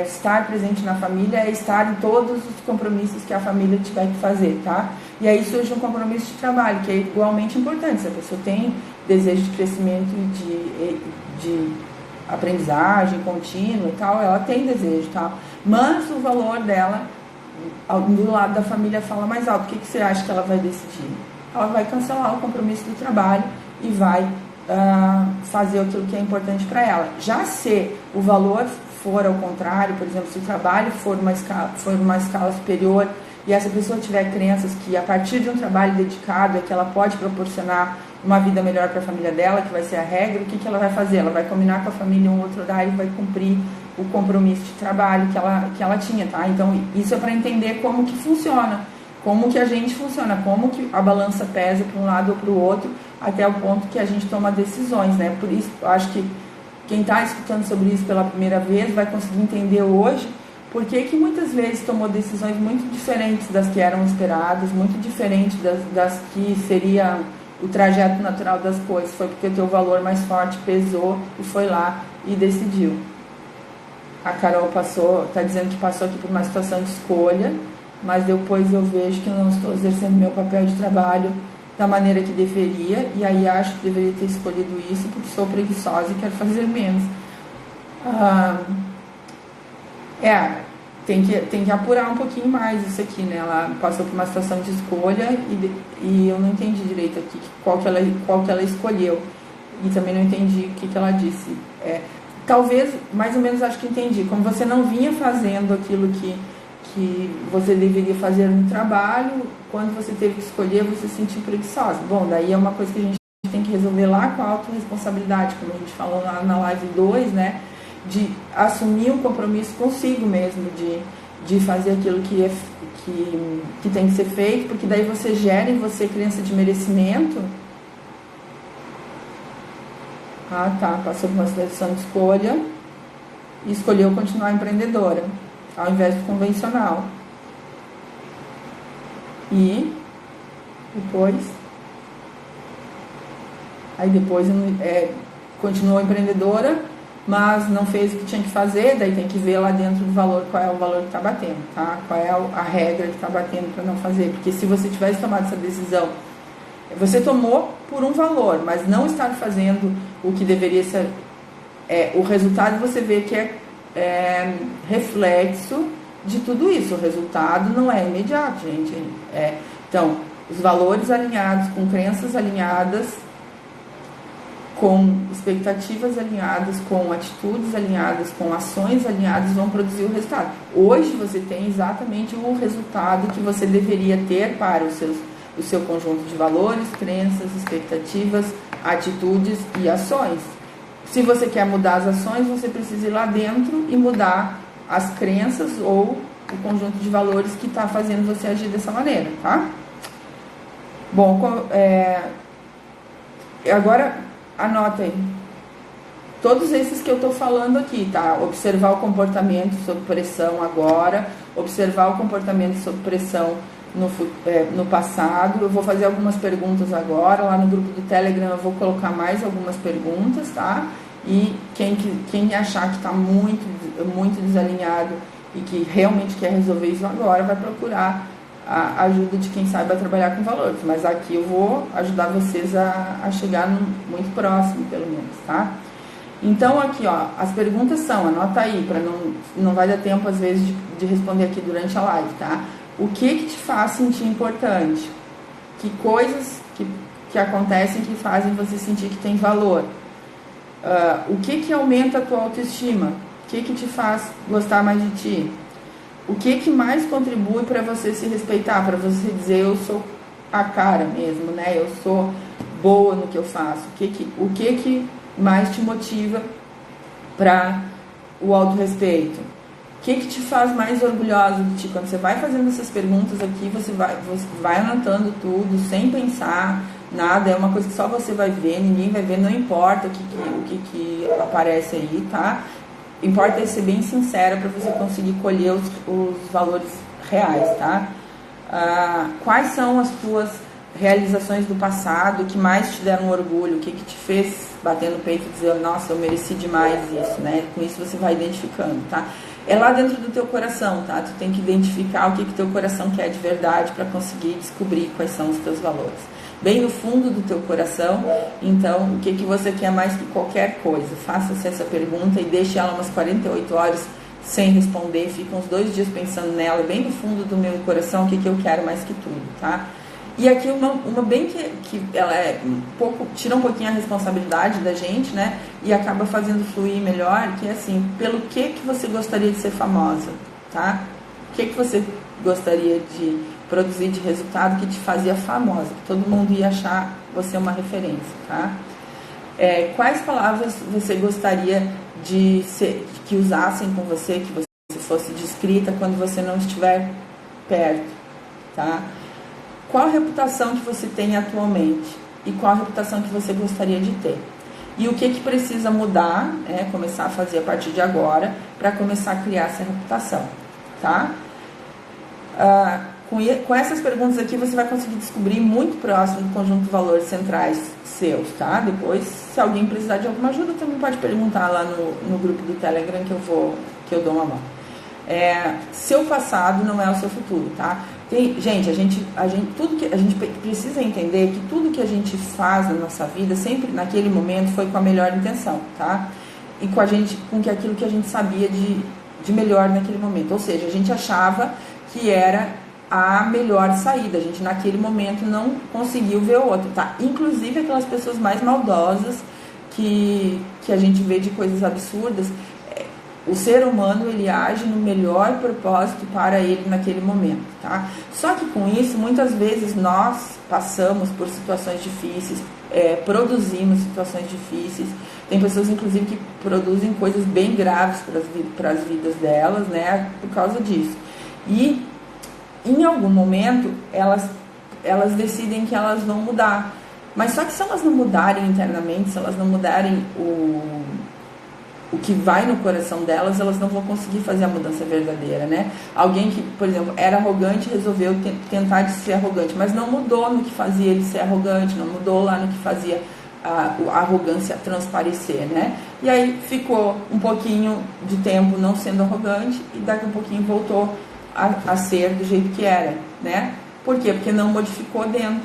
estar presente na família é estar em todos os compromissos que a família tiver que fazer, tá? E aí surge um compromisso de trabalho, que é igualmente importante. Se a pessoa tem desejo de crescimento e de aprendizagem contínua e tal, ela tem desejo, tá? Mas o valor dela, do lado da família, fala mais alto. O que você acha que ela vai decidir? Ela vai cancelar o compromisso do trabalho e vai fazer aquilo que é importante para ela. Já se o valor for ao contrário, por exemplo, se o trabalho for uma escala superior e essa pessoa tiver crenças que a partir de um trabalho dedicado é que ela pode proporcionar uma vida melhor para a família dela, que vai ser a regra, o que ela vai fazer? Ela vai combinar com a família um outro horário e vai cumprir o compromisso de trabalho que ela tinha, tá? Então, isso é para entender como que funciona, como que a gente funciona, como que a balança pesa para um lado ou para o outro, até o ponto que a gente toma decisões, né? Por isso, eu acho que quem está escutando sobre isso pela primeira vez vai conseguir entender hoje por que muitas vezes tomou decisões muito diferentes das que eram esperadas, muito diferentes das que seria o trajeto natural das coisas. Foi porque o teu valor mais forte pesou e foi lá e decidiu. A Carol está dizendo que passou aqui por uma situação de escolha, mas depois eu vejo que não estou exercendo meu papel de trabalho da maneira que deveria, e aí acho que deveria ter escolhido isso porque sou preguiçosa e quero fazer menos. Tem que apurar um pouquinho mais isso aqui, né? Ela passou por uma situação de escolha e eu não entendi direito aqui qual que ela escolheu, e também não entendi o que ela disse. Talvez, mais ou menos, acho que entendi. Como você não vinha fazendo aquilo que você deveria fazer no trabalho, quando você teve que escolher, você se sentiu preguiçosa. Bom, daí é uma coisa que a gente tem que resolver lá com a autorresponsabilidade, como a gente falou lá na live 2, né? De assumir um compromisso consigo mesmo, de fazer aquilo que tem que ser feito, porque daí você gera em você crença de merecimento. Passou por uma situação de escolha e escolheu continuar empreendedora, ao invés do convencional. E depois continuou empreendedora, mas não fez o que tinha que fazer, daí tem que ver lá dentro do valor, qual é o valor que está batendo, tá? Qual é a regra que está batendo para não fazer, porque se você tivesse tomado essa decisão, você tomou por um valor, mas não estar fazendo o que deveria ser, o resultado você vê que é reflexo de tudo isso. O resultado não é imediato, gente. Então, os valores alinhados, com crenças alinhadas, com expectativas alinhadas, com atitudes alinhadas, com ações alinhadas, vão produzir o resultado. Hoje você tem exatamente o resultado que você deveria ter para o seu conjunto de valores, crenças, expectativas, atitudes e ações. Se você quer mudar as ações, você precisa ir lá dentro e mudar as crenças ou o conjunto de valores que está fazendo você agir dessa maneira, tá? Bom, agora anota aí. Todos esses que eu estou falando aqui, tá? Observar o comportamento sob pressão agora, observar o comportamento sob pressão no passado. Eu vou fazer algumas perguntas agora. Lá no grupo do Telegram eu vou colocar mais algumas perguntas, tá? E quem achar que está muito, muito desalinhado e que realmente quer resolver isso agora, vai procurar a ajuda de quem saiba trabalhar com valores. Mas aqui eu vou ajudar vocês a chegar muito próximo, pelo menos, tá? Então aqui, ó, as perguntas são, anota aí, para não vai dar tempo às vezes de responder aqui durante a live, tá? O que te faz sentir importante? Que coisas que acontecem que fazem você sentir que tem valor? O que aumenta a tua autoestima? O que te faz gostar mais de ti? O que mais contribui para você se respeitar? Para você dizer, eu sou a cara mesmo, né? Eu sou boa no que eu faço. O que mais te motiva para o autorrespeito? O que te faz mais orgulhosa de ti? Quando você vai fazendo essas perguntas aqui, você vai anotando tudo, sem pensar nada, é uma coisa que só você vai ver, ninguém vai ver, não importa o que aparece aí, tá? Importa é ser bem sincera para você conseguir colher os valores reais, tá? Quais são as tuas realizações do passado que mais te deram orgulho? O que te fez bater no peito e dizer, nossa, eu mereci demais isso, né? Com isso você vai identificando, tá? É lá dentro do teu coração, tá? Tu tem que identificar o que teu coração quer de verdade para conseguir descobrir quais são os teus valores. Bem no fundo do teu coração, então, o que você quer mais que qualquer coisa? Faça-se essa pergunta e deixe ela umas 48 horas sem responder, fica uns 2 dias pensando nela, bem no fundo do meu coração, o que eu quero mais que tudo, tá? E aqui uma bem que ela é tira um pouquinho a responsabilidade da gente, né? E acaba fazendo fluir melhor, que é assim, pelo que você gostaria de ser famosa, tá? O que você gostaria de produzir de resultado que te fazia famosa, que todo mundo ia achar você uma referência, tá? Quais palavras você gostaria que usassem com você, que você fosse descrita quando você não estiver perto, tá? Qual a reputação que você tem atualmente e qual a reputação que você gostaria de ter? E o que precisa mudar, começar a fazer a partir de agora, para começar a criar essa reputação, tá? Com essas perguntas aqui, você vai conseguir descobrir muito próximo do conjunto de valores centrais seus, tá? Depois, se alguém precisar de alguma ajuda, também pode perguntar lá no grupo do Telegram que eu dou uma mão. Seu passado não é o seu futuro, tá? Tudo que a gente precisa entender que tudo que a gente faz na nossa vida, sempre naquele momento, foi com a melhor intenção, tá? E com aquilo que a gente sabia de melhor naquele momento. Ou seja, a gente achava que era a melhor saída. A gente naquele momento não conseguiu ver o outro, tá? Inclusive aquelas pessoas mais maldosas que a gente vê de coisas absurdas. O ser humano, ele age no melhor propósito para ele naquele momento, tá? Só que com isso, muitas vezes nós passamos por situações difíceis, produzimos situações difíceis. Tem pessoas, inclusive, que produzem coisas bem graves para as vidas delas, né? Por causa disso. E, em algum momento, elas decidem que elas vão mudar. Mas só que se elas não mudarem internamente, se elas não mudarem o que vai no coração delas, elas não vão conseguir fazer a mudança verdadeira, né? Alguém que, por exemplo, era arrogante, resolveu tentar de ser arrogante, mas não mudou no que fazia ele ser arrogante, não mudou lá no que fazia a arrogância transparecer, né? E aí ficou um pouquinho de tempo não sendo arrogante e daqui a pouquinho voltou a ser do jeito que era, né? Por quê? Porque não modificou dentro,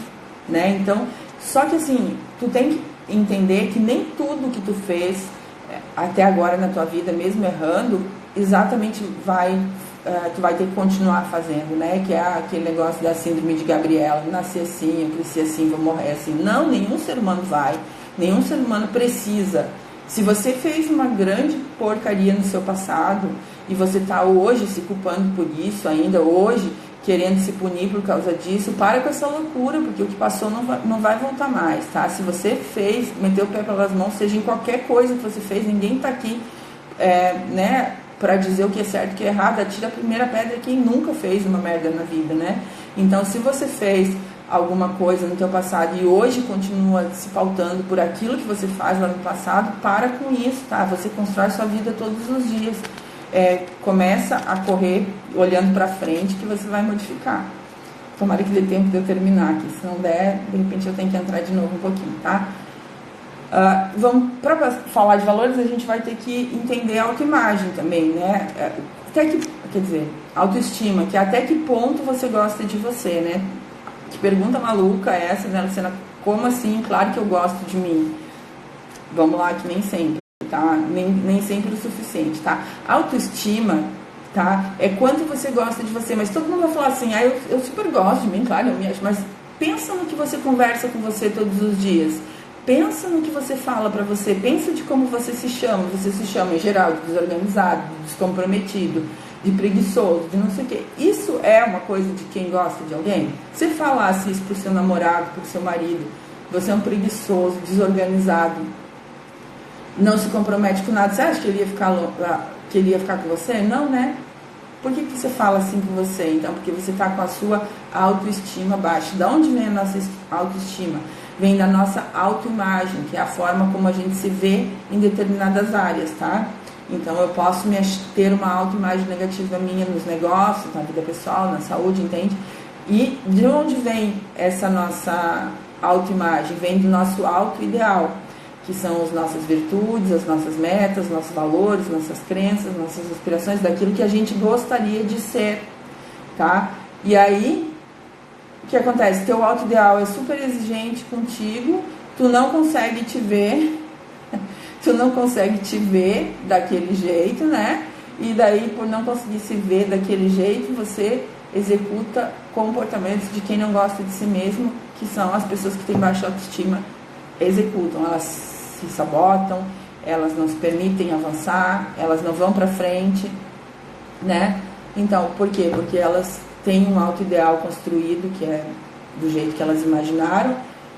né? Então, só que assim, tu tem que entender que nem tudo que tu fez até agora na tua vida, mesmo errando, exatamente tu vai ter que continuar fazendo, né? Que é aquele negócio da síndrome de Gabriela, nasci assim, eu cresci assim, vou morrer assim. Não, nenhum ser humano nenhum ser humano precisa. Se você fez uma grande porcaria no seu passado e você está hoje se culpando por isso, ainda hoje querendo se punir por causa disso, para com essa loucura, porque o que passou não vai voltar mais, tá? Se você meteu o pé pelas mãos, seja em qualquer coisa que você fez, ninguém tá aqui, né, para dizer o que é certo e o que é errado. Atira a primeira pedra quem nunca fez uma merda na vida, né? Então, se você fez alguma coisa no teu passado e hoje continua se pautando por aquilo que você faz lá no passado, para com isso, tá? Você constrói sua vida todos os dias. Começa a correr olhando para frente que você vai modificar. Tomara que dê tempo de eu terminar aqui, se não der, de repente eu tenho que entrar de novo um pouquinho, tá? Para falar de valores, a gente vai ter que entender a autoimagem também, né? Quer dizer, autoestima, que até que ponto você gosta de você, né? Que pergunta maluca é essa, né, Luciana? Como assim? Claro que eu gosto de mim. Vamos lá, que nem sempre. Tá? Nem sempre o suficiente, tá? Autoestima, tá? É quanto você gosta de você, mas todo mundo vai falar assim, eu super gosto de mim, claro, eu me acho, mas pensa no que você conversa com você todos os dias, pensa no que você fala pra você, pensa de como você se chama em geral de desorganizado, de descomprometido, de preguiçoso, de não sei o quê. Isso é uma coisa de quem gosta de alguém? Se falasse isso pro seu namorado, pro seu marido, você é um preguiçoso, desorganizado, não se compromete com nada, você acha que ele ia ficar com você? Não, né? Por que você fala assim com você? Então, porque você está com a sua autoestima baixa. De onde vem a nossa autoestima? Vem da nossa autoimagem, que é a forma como a gente se vê em determinadas áreas, tá? Então, eu posso ter uma autoimagem negativa minha nos negócios, na vida pessoal, na saúde, entende? E de onde vem essa nossa autoimagem? Vem do nosso autoideal, que são as nossas virtudes, as nossas metas, nossos valores, nossas crenças, nossas aspirações, daquilo que a gente gostaria de ser, tá? E aí, o que acontece? Teu autoideal é super exigente contigo, tu não consegue te ver, tu não consegue te ver daquele jeito, né? E daí, por não conseguir se ver daquele jeito, você executa comportamentos de quem não gosta de si mesmo, que são as pessoas que têm baixa autoestima, executam, elas se sabotam, elas não se permitem avançar, elas não vão para frente, né? Então, por quê? Porque elas têm um autoideal construído, que é do jeito que elas imaginaram,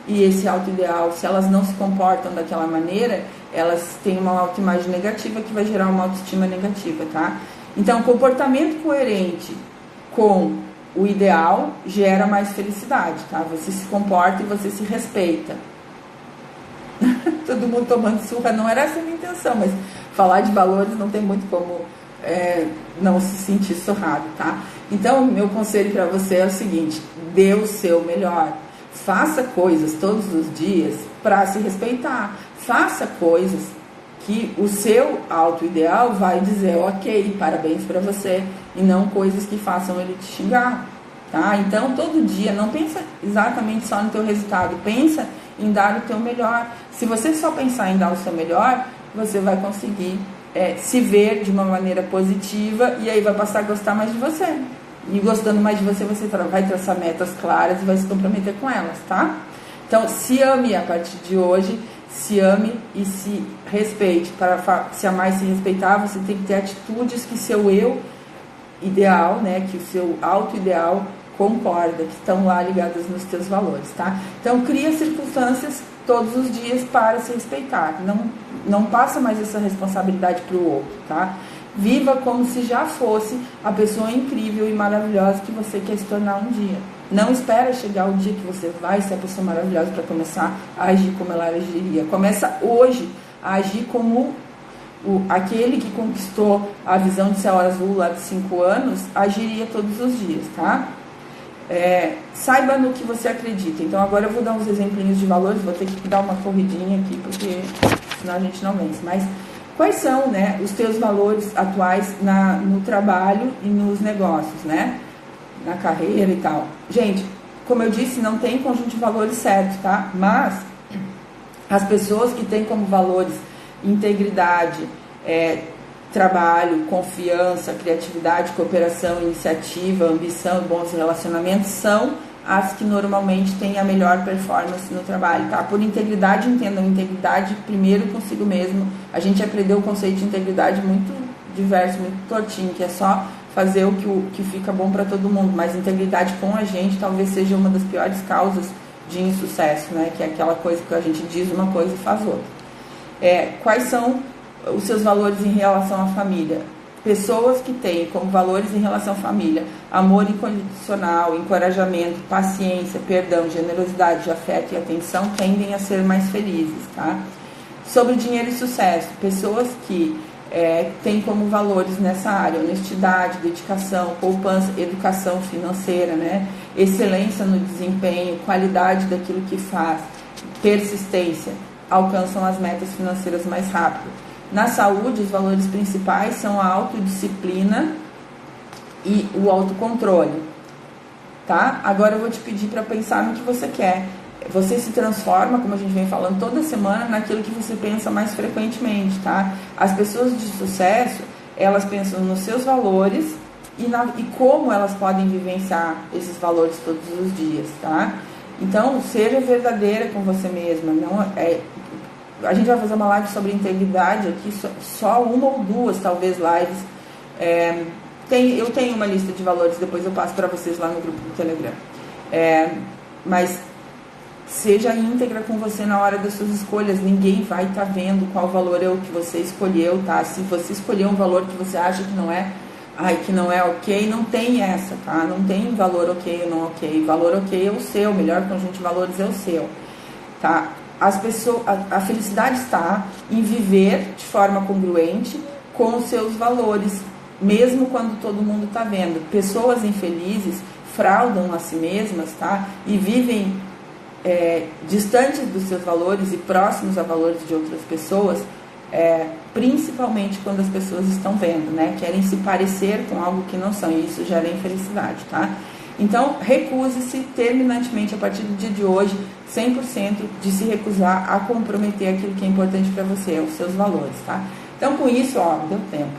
e esse autoideal, se elas não se comportam daquela maneira, elas têm uma autoimagem negativa que vai gerar uma autoestima negativa, tá? Então, comportamento coerente com o ideal gera mais felicidade, tá? Você se comporta e você se respeita. Todo mundo tomando surra, não era essa a minha intenção, mas falar de valores não tem muito como não se sentir surrado, tá? Então, meu conselho para você é o seguinte: dê o seu melhor. Faça coisas todos os dias para se respeitar. Faça coisas que o seu autoideal vai dizer, ok, parabéns para você, e não coisas que façam ele te xingar, tá? Então, todo dia, não pensa exatamente só no teu resultado, pensa em dar o teu melhor. Se você só pensar em dar o seu melhor, você vai conseguir se ver de uma maneira positiva, e aí vai passar a gostar mais de você. E gostando mais de você, você vai traçar metas claras e vai se comprometer com elas, tá? Então, se ame a partir de hoje, se ame e se respeite. Para se amar e se respeitar, você tem que ter atitudes que seu eu ideal, né, que o seu auto-ideal concorda, que estão lá ligadas nos teus valores, tá? Então, cria circunstâncias todos os dias para se respeitar. Não passa mais essa responsabilidade para o outro, tá? Viva como se já fosse a pessoa incrível e maravilhosa que você quer se tornar um dia. Não espera chegar o dia que você vai ser a pessoa maravilhosa para começar a agir como ela agiria. Começa hoje a agir como aquele que conquistou a visão de céu azul lá de 5 anos, agiria todos os dias, tá? Saiba no que você acredita. Então agora eu vou dar uns exemplinhos de valores, vou ter que dar uma corridinha aqui, porque senão a gente não vence. Mas quais são, né, os teus valores atuais no trabalho e nos negócios, né? Na carreira e tal. Gente, como eu disse, não tem conjunto de valores certo, tá? Mas as pessoas que têm como valores integridade, trabalho, confiança, criatividade, cooperação, iniciativa, ambição e bons relacionamentos são as que normalmente têm a melhor performance no trabalho, tá? Por integridade, entendam, integridade primeiro consigo mesmo. A gente aprendeu o conceito de integridade muito diverso, muito tortinho, que é só fazer o que fica bom para todo mundo, mas integridade com a gente talvez seja uma das piores causas de insucesso, né? Que é aquela coisa que a gente diz uma coisa e faz outra. Quais são os seus valores em relação à família? Pessoas que têm como valores em relação à família amor incondicional, encorajamento, paciência, perdão, generosidade, afeto e atenção tendem a ser mais felizes, tá? Sobre dinheiro e sucesso, pessoas que têm como valores nessa área honestidade, dedicação, poupança, educação financeira, né? Excelência no desempenho, qualidade daquilo que faz, persistência, alcançam as metas financeiras mais rápido. Na saúde, os valores principais são a autodisciplina e o autocontrole, tá? Agora eu vou te pedir para pensar no que você quer. Você se transforma, como a gente vem falando toda semana, naquilo que você pensa mais frequentemente, tá? As pessoas de sucesso, elas pensam nos seus valores e como elas podem vivenciar esses valores todos os dias, tá? Então, seja verdadeira com você mesma. A gente vai fazer uma live sobre integridade aqui, só uma ou duas, talvez, lives. Eu tenho uma lista de valores, depois eu passo para vocês lá no grupo do Telegram. Mas seja íntegra com você na hora das suas escolhas. Ninguém vai estar vendo qual valor é o que você escolheu, tá? Se você escolher um valor que você acha que não é ai, que não é ok, não tem essa, tá? Não tem valor ok ou não ok. Valor ok é o seu, o melhor conjunto de valores é o seu, tá? As pessoas, a felicidade está em viver de forma congruente com os seus valores, mesmo quando todo mundo está vendo. Pessoas infelizes fraudam a si mesmas, tá? E vivem distantes dos seus valores e próximos a valores de outras pessoas, principalmente quando as pessoas estão vendo, né? Querem se parecer com algo que não são, e isso gera infelicidade, tá? Então, recuse-se terminantemente, a partir do dia de hoje, 100% de se recusar a comprometer aquilo que é importante para você, os seus valores, tá? Então, com isso, ó, deu tempo.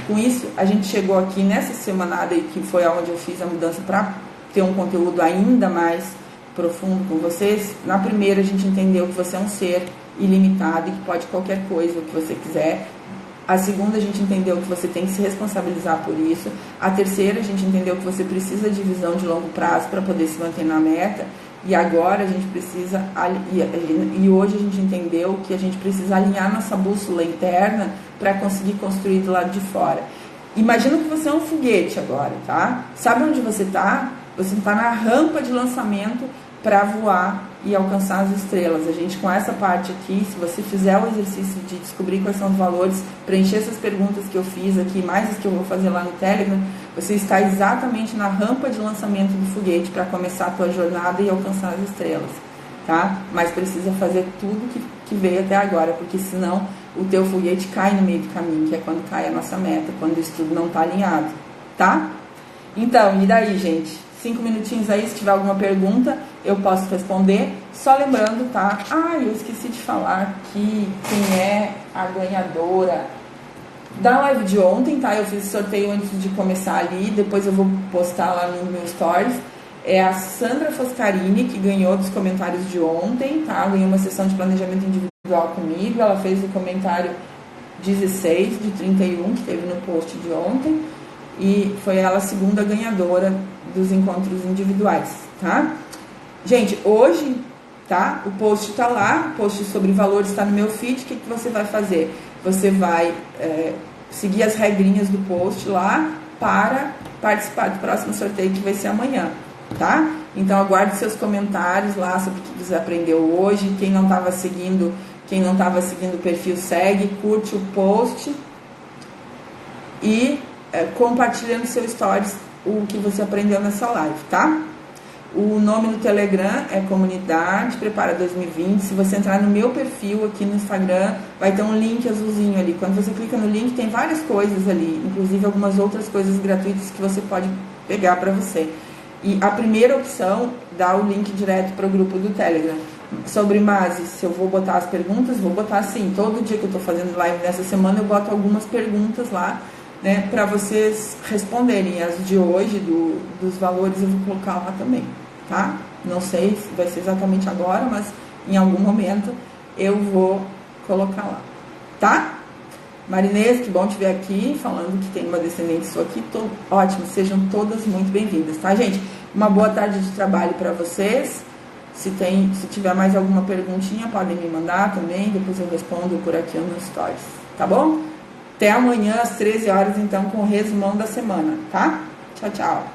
Com isso, a gente chegou aqui nessa semanada aí, que foi onde eu fiz a mudança para ter um conteúdo ainda mais profundo com vocês. Na primeira, a gente entendeu que você é um ser ilimitado e que pode qualquer coisa, o que você quiser. A segunda, a gente entendeu que você tem que se responsabilizar por isso. A terceira, a gente entendeu que você precisa de visão de longo prazo para poder se manter na meta. E agora a gente precisa, e hoje a gente entendeu que a gente precisa alinhar nossa bússola interna para conseguir construir do lado de fora. Imagina que você é um foguete agora, tá? Sabe onde você está? Você está na rampa de lançamento para voar e alcançar as estrelas. A gente, com essa parte aqui, se você fizer o exercício de descobrir quais são os valores, preencher essas perguntas que eu fiz aqui, mais as que eu vou fazer lá no Telegram, você está exatamente na rampa de lançamento do foguete para começar a tua jornada e alcançar as estrelas, tá? Mas precisa fazer tudo que veio até agora, porque senão o teu foguete cai no meio do caminho, que é quando cai a nossa meta, quando isso tudo não está alinhado, tá? Então, e daí, gente? 5 minutinhos aí, se tiver alguma pergunta, eu posso responder. Só lembrando, tá? Ah, eu esqueci de falar que quem é a ganhadora da live de ontem, tá? Eu fiz sorteio antes de começar ali, depois eu vou postar lá no meu stories. É a Sandra Foscarini, que ganhou dos comentários de ontem, tá? Ganhou uma sessão de planejamento individual comigo. Ela fez o comentário 16 de 31, que teve no post de ontem. E foi ela a segunda ganhadora dos encontros individuais, tá? Gente, hoje, tá? O post tá lá, o post sobre valores está no meu feed. O que você vai fazer? Você vai seguir as regrinhas do post lá para participar do próximo sorteio, que vai ser amanhã, tá? Então aguarde seus comentários lá sobre o que você aprendeu hoje. Quem não estava seguindo o perfil, segue, curte o post e compartilha no seu stories o que você aprendeu nessa live, tá? O nome do Telegram é Comunidade Prepara 2020. Se você entrar no meu perfil aqui no Instagram, vai ter um link azulzinho ali. Quando você clica no link, tem várias coisas ali, inclusive algumas outras coisas gratuitas que você pode pegar para você. E a primeira opção dá o link direto para o grupo do Telegram. Sobre Masi, se eu vou botar as perguntas, vou botar sim. Todo dia que eu estou fazendo live nessa semana, eu boto algumas perguntas lá, né, para vocês responderem. As de hoje, dos valores, eu vou colocar lá também, tá? Não sei se vai ser exatamente agora, mas em algum momento eu vou colocar lá, tá? Marinês, que bom te ver aqui, falando que tem uma descendente sua aqui. Ótimo, sejam todas muito bem-vindas, tá, gente? Uma boa tarde de trabalho para vocês. Se tiver mais alguma perguntinha, podem me mandar também, depois eu respondo por aqui nos stories, tá bom? Até amanhã às 13 horas, então, com o resumão da semana, tá? Tchau, tchau.